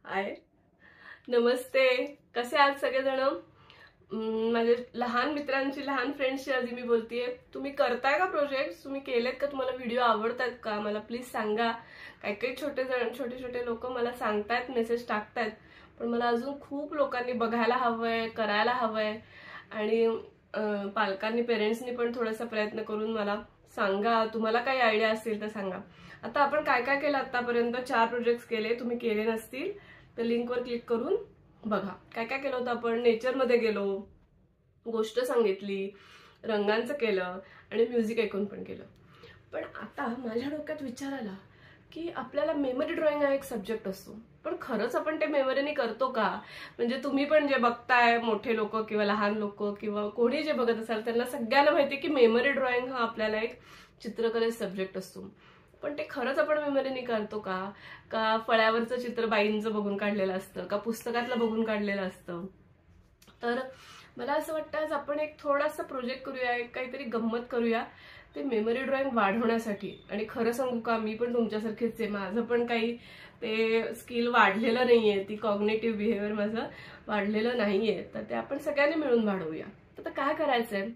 हाय, नमस्ते. कसे आहात सगळेजण? माझे लहान मित्रांची, लहान फ्रेंड्सची आजी मी बोलतेय. तुम्ही करताय का प्रोजेक्ट? तुम्ही केलेत का? तुम्हाला व्हिडिओ आवडतात का? मला प्लीज सांगा. काही काही छोटे छोटे लोक मला सांगतायत, मेसेज टाकतायत, पण मला अजून खूप लोकांनी बघायला हवंय, करायला हवंय. आणि पालकांनी, पेरेंट्सनी पण थोडासा प्रयत्न करून मला सांगा. तुम्हाला काही आयडिया असतील तर सांगा. आता आपण काय काय केलं आतापर्यंत? 4 प्रोजेक्ट्स केले. तुम्ही केले नसतील तर लिंकवर क्लिक करून बघा. काय काय केलं होतं आपण? नेचरमध्ये गेलो, गोष्ट सांगितली, रंगांचं केलं आणि म्युझिक ऐकून पण केलं. पण आता माझ्या डोक्यात विचार आला की आपल्याला मेमरी ड्रॉइंग हा एक सब्जेक्ट असतो, पण खरंच आपण ते मेमरीने करतो का? म्हणजे तुम्ही पण जे बघताय, मोठे लोक किंवा लहान लोक किंवा कोणी जे बघत असाल, त्यांना सगळ्यांना माहिती की मेमरी ड्रॉइंग हा आपल्याला एक चित्रकलेचा सब्जेक्ट असतो. पण ते खरंच आपण मेमरीने करतो का? का फळ्यावरचं चित्र बाईंचं बघून काढलेलं असतं, का पुस्तकातलं बघून काढलेलं असतं? तर मला असं वाटतं आज आपण एक थोडासा प्रोजेक्ट करूया, एक काहीतरी गंमत करूया ते मेमरी ड्रॉइंग वाढवण्यासाठी. आणि खरं सांगू का, मी पण तुमच्यासारखेच आहे. माझं पण काही ते स्किल वाढलेलं नाहीये, ती कॉग्निटिव्ह बिहेवियर माझं वाढलेलं नाहीये. तर ते आपण सगळ्यांनी मिळून वाढवूया. तर काय करायचंय?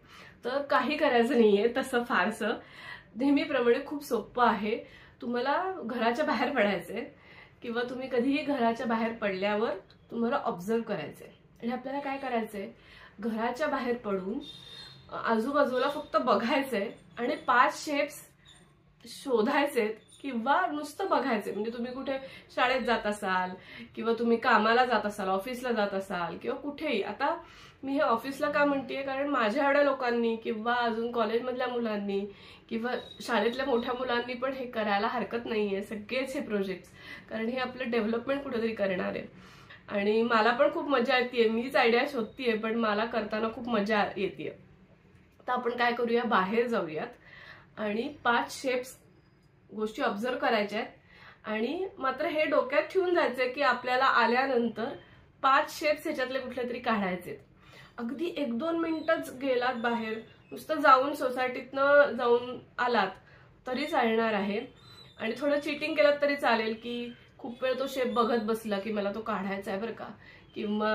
तर काही करायचं नाहीये तसं फारसं. नेहमीप्रमाणे खूप सोपं आहे. तुम्हाला घराच्या बाहेर पडायचंय किंवा तुम्ही कधीही घराच्या बाहेर पडल्यावर तुम्हाला ऑब्झर्व करायचंय. आणि आपल्याला काय करायचंय? घराच्या बाहेर पडून आजूबाजूला फक्त बघायचंय आणि 5 शेप्स शोधायचे किंवा नुसतं बघायचे. म्हणजे तुम्ही कुठे शाळेत जात असाल किंवा तुम्ही कामाला जात असाल, ऑफिसला जात असाल किंवा कुठेही. आता मी हे ऑफिसला का म्हणतेय? कारण माझ्या एवढ्या लोकांनी किंवा अजून कॉलेजमधल्या मुलांनी किंवा शाळेतल्या मोठ्या मुलांनी पण हे करायला हरकत नाहीये, सगळेच हे प्रोजेक्ट्स. कारण हे आपलं डेव्हलपमेंट कुठेतरी करणार आहे. आणि मला पण खूप मजा येते. मीच आयडिया शोधतीये, पण मला करताना खूप मजा येते. तर आपण काय करूया? बाहेर जाऊयात आणि 5 शेप्स गोष्टी ऑब्झर्व करायच्या आहेत. आणि मात्र हे डोक्यात ठेवून जायचंय की आपल्याला आल्यानंतर 5 शेप्स ह्याच्यातले कुठले तरी काढायचे. अगदी 1-2 मिनिटच गेलात बाहेर, नुसतं जाऊन सोसायटीतनं जाऊन आलात तरी चालणार आहे. आणि थोडं चिटिंग केलं तरी चालेल की खूप वेळ तो शेप बघत बसला की मला तो काढायचा आहे बरं का, किंवा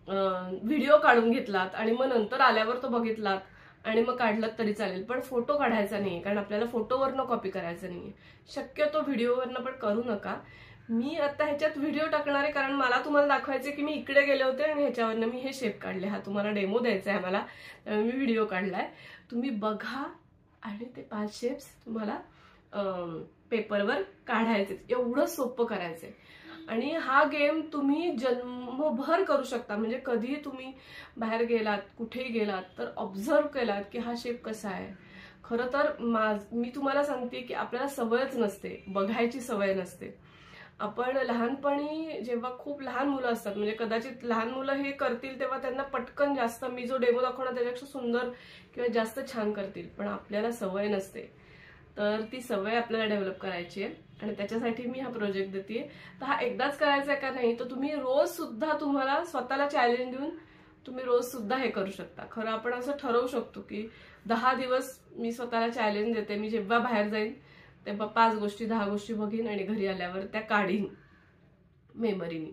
व्हिडिओ काढून घेतलात आणि मग नंतर आल्यावर तो बघितलात आणि मग काढलात तरी चालेल. पण फोटो काढायचा नाही, कारण आपल्याला फोटोवरनं कॉपी करायचं नाहीये. शक्यतो व्हिडिओवरनं पण करू नका. मी आता ह्याच्यात व्हिडिओ टाकणार आहे, कारण मला तुम्हाला दाखवायचे की मी इकडे गेले होते आणि ह्याच्यावरनं मी हे शेप काढले. हा तुम्हाला डेमो द्यायचा आहे मला, त्यामुळे मी व्हिडिओ काढलाय. तुम्ही बघा आणि ते 5 शेप्स तुम्हाला पेपरवर काढायचे. एवढं सोपं करायचंय. आणि हा गेम तुम्ही जन्मभर करू शकता. म्हणजे कधीही तुम्ही बाहेर गेलात, कुठेही गेलात तर ऑब्झर्व केलात की हा शेप कसा आहे. खरं तर मी तुम्हाला सांगते की आपल्याला सवयच नसते, बघायची सवय नसते. आपण लहानपणी जेव्हा खूप लहान मुलं असतात, म्हणजे कदाचित लहान मुलं हे करतील तेव्हा त्यांना पटकन जास्त, मी जो डेमो दाखवणार त्याच्यापेक्षा सुंदर किंवा जास्त छान करतील. पण आपल्याला सवय नसते. तर ती सवय आपल्याला डेव्हलप करायची आहे आणि त्याच्यासाठी मी हा प्रोजेक्ट देते. तर हा एकदाच करायचा आहे का नाही, तर तुम्ही रोज सुद्धा, तुम्हाला स्वतःला चॅलेंज देऊन तुम्ही रोज सुद्धा हे करू शकता. खरं आपण असं ठरवू शकतो की 10 दिवस मी स्वतःला चॅलेंज देते. मी जेव्हा बाहेर जाईन तेव्हा 5 गोष्टी, 10 गोष्टी बघीन आणि घरी आल्यावर त्या काढीन मेमरीनी.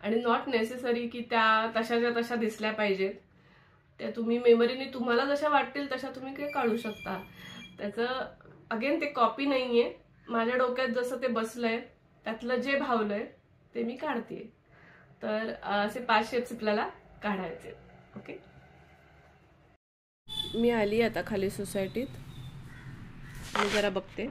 आणि नॉट नेसेसरी की त्या तशाच्या तशा दिसल्या पाहिजेत. त्या तुम्ही मेमरीने तुम्हाला जशा वाटतील तशा तुम्ही काही काढू शकता. त्याचं अगेन ते कॉपी नाहीये. माझ्या डोक्यात जसं ते बसलंय, त्यातलं जे भावलंय ते मी काढतेय. तर असे 5 शेप्स आपल्याला काढायचे. ओके, मी आली आता खाली सोसायटीत आणि जरा बघते.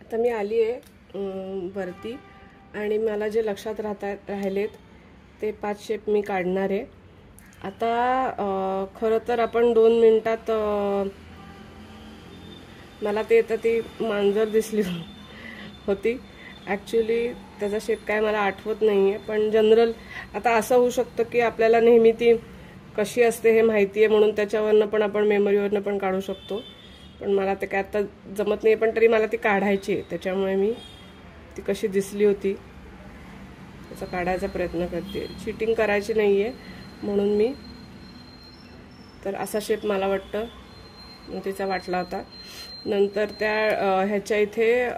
आता मी आली आहे वरती आणि मला जे लक्षात राहिलेत ते 5 शेप मी काढणार आहे. आता खरं तर आपण 2 मिनिटात, मला ते आता ती मांजर दिसली होती. ॲक्च्युली त्याचा शेप काय मला आठवत नाही आहे, पण जनरल आता असं होऊ शकतं की आपल्याला नेहमी ती कशी असते हे माहिती आहे म्हणून त्याच्यावरनं पण आपण मेमरीवरनं पण काढू शकतो. पण मला ते काय आता जमत नाही, पण तरी मला ती काढायची आहे. त्याच्यामुळे मी ती कशी दिसली होती त्याचा काढायचा प्रयत्न करते. चीटिंग करायची नाही आहे म्हणून मी तर असा शेप मला वाटतं तिचा वाटला होता. नंतर त्या ह्याच्या इथे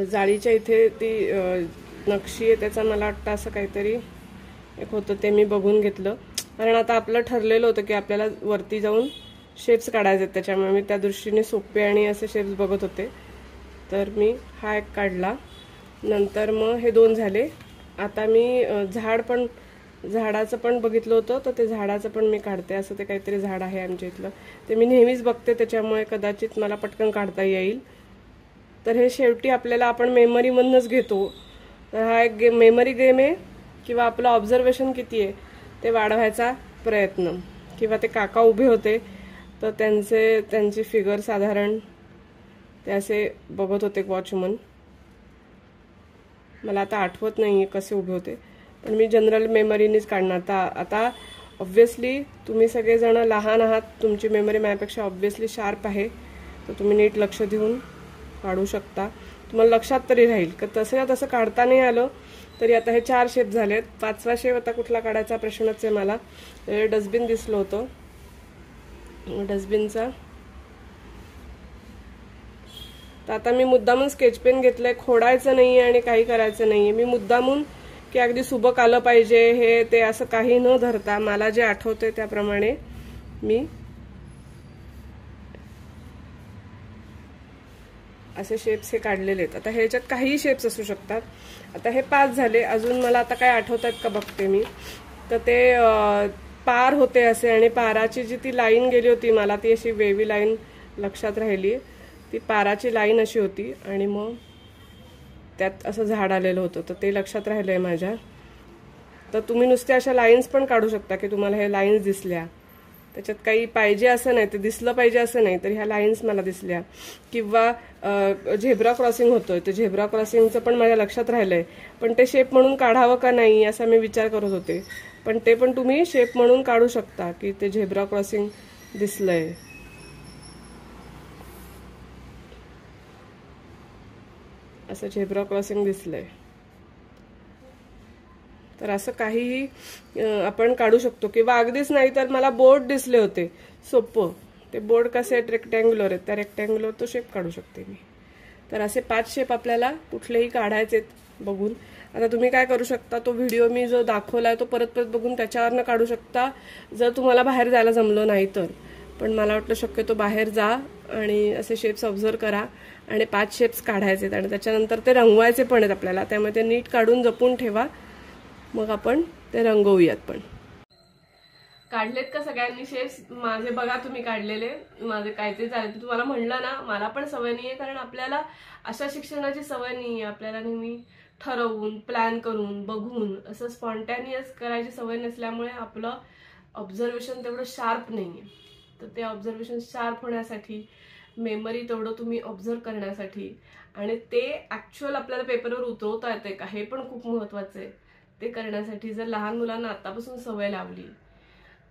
जाळीच्या इथे ती नक्षी आहे त्याचा मला वाटतं असं काहीतरी एक होतं ते मी बघून घेतलं. कारण आता आपलं ठरलेलं होतं की आपल्याला वरती जाऊन शेप्स काढायचे, त्याच्यामुळे मी त्या दृष्टीने सोपे आणि असे शेप्स बघत होते. तर मी हा एक काढला. नंतर मग हे 2 झाले. आता मी झाडाचं पण बघितलं होतं, तर ते झाडाचं पण मी काढते. असं ते काहीतरी झाड आहे आमच्या इथलं, ते मी नेहमीच बघते, त्याच्यामुळे कदाचित मला पटकन काढता येईल. तर हे शेवटी आपल्याला आपण मेमरीमधूनच घेतो. तर हा एक मेमरी गेम आहे किंवा आपलं ऑब्झर्वेशन किती आहे ते वाढवायचा प्रयत्न. किंवा ते काका उभे होते तर त्यांची फिगर साधारण ते असे बघत होते वॉचमन. मला आता आठवत नाही कसे उभे होते, पण मी जनरल मेमरीनीच काढणार. आता ऑब्व्हियसली तुम्ही सगळेजण लहान आहात, तुमची मेमरी माझ्यापेक्षा ऑब्व्हियसली शार्प आहे, तर तुम्ही नीट लक्ष देऊन काढू शकता. तुम्हाला लक्षात तरी राहील का तसं काढता नाही आलं तरी. आता हे 4 शेप झालेत. 5वा शेप आता कुठला काढायचा प्रश्नच आहे मला. डस्टबिन दिसलं होतं, डस्टबिनचा. तर आता मी मुद्दामून स्केच पेन घेतलंय, खोडायचं नाहीये आणि काही करायचं नाहीये. मी मुद्दामून की अगदी सुबक आलं पाहिजे हे ते असं काही न धरता मला जे आठवतंय त्याप्रमाणे मी असे शेप्स हे काढलेले आहेत. आता ह्याच्यात काही शेप्स असू शकतात. आता हे 5 झाले. अजून मला आता काय आठवत आहेत का बघते मी. तर ते पार होते असे, आणि पाराची जी ती लाईन गेली होती मला ती अशी वेवी लाईन लक्षात राहिली. ती पाराची लाईन अशी होती आणि मग त्यात असं झाड आलेलं होतं, तर ते लक्षात राहिलंय माझ्या. तर तुम्ही नुसते अशा लाईन्स पण काढू शकता की तुम्हाला हे लाईन्स दिसल्या, त्याच्यात काही पाहिजे असं नाही, ते दिसलं पाहिजे असं नाही, तर ह्या लाईन्स मला दिसल्या. किंवा झेब्रा क्रॉसिंग होतोय, ते झेब्रा क्रॉसिंगचं पण माझ्या लक्षात राहिलंय, पण ते शेप म्हणून काढावं का नाही असा मी विचार करत होते. पण ते पण तुम्ही शेप म्हणून काढू शकता की ते झेब्रा क्रॉसिंग दिसलंय. असं झेब्रा क्रॉसिंग दिसलंय. तर असं काहीही आपण काढू शकतो. किंवा अगदीच नाही तर मला बोर्ड दिसले होते सोपं, ते बोर्ड कसे रेक्टँग्युलर आहेत, त्या रेक्टँग्युलर तो शेप काढू शकते मी. तर असे 5 शेप आपल्याला कुठलेही काढायचे बघून. आता तुम्ही काय करू शकता, तो व्हिडिओ मी जो दाखवलाय तो परत बघून त्याच्यावरनं काढू शकता, जर तुम्हाला बाहेर जायला जमलं नाही तर. पण मला वाटलं शक्यतो बाहेर जा आणि असे शेप्स ऑब्झर्व करा आणि 5 शेप्स काढायचे. आणि त्याच्यानंतर ते रंगवायचे पण आहेत आपल्याला, त्यामुळे ते नीट काढून जपून ठेवा, मग आपण ते रंगवूयात. पण काढलेत का सगळ्यांनी शेप्स? माझे बघा तुम्ही काढलेले, माझे काय ते झाले. तुम्हाला म्हणलं ना, मला पण सवय नाहीये, कारण आपल्याला अशा शिक्षणाची सवय नाहीये. आपल्याला नेहमी ठरवून प्लॅन करून बघून असं स्पॉन्टॅनियस करायची सवय नसल्यामुळे आपलं ऑब्झर्वेशन तेवढं शार्प नाहीये. तर ते ऑब्झर्वेशन शार्प होण्यासाठी, मेमरी तेवढं तुम्ही ऑब्झर्व करण्यासाठी आणि ते ऍक्च्युअल आपल्याला पेपरवर उतरवता येते का हे पण खूप महत्वाचं आहे. ते करण्यासाठी जर लहान मुलांना आतापासून सवय लावली,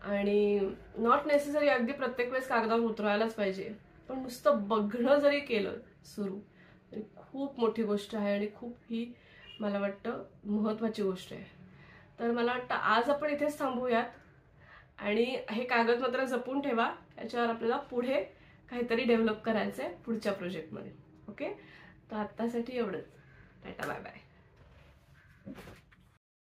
आणि नॉट नेसेसरी अगदी प्रत्येक वेळेस कागदावर उतरवायलाच पाहिजे, पण नुसतं बघणं जरी केलं सुरू तरी खूप मोठी गोष्ट आहे आणि खूप ही मला वाटतं महत्वाची गोष्ट आहे. तर मला वाटतं आज आपण इथेच थांबूयात आणि हे कागद मात्र जपून ठेवा. याच्यावर आपल्याला पुढे काहीतरी डेव्हलप करायचंय पुढच्या प्रोजेक्टमध्ये. ओके, तर आत्तासाठी एवढंच. Tata bye bye.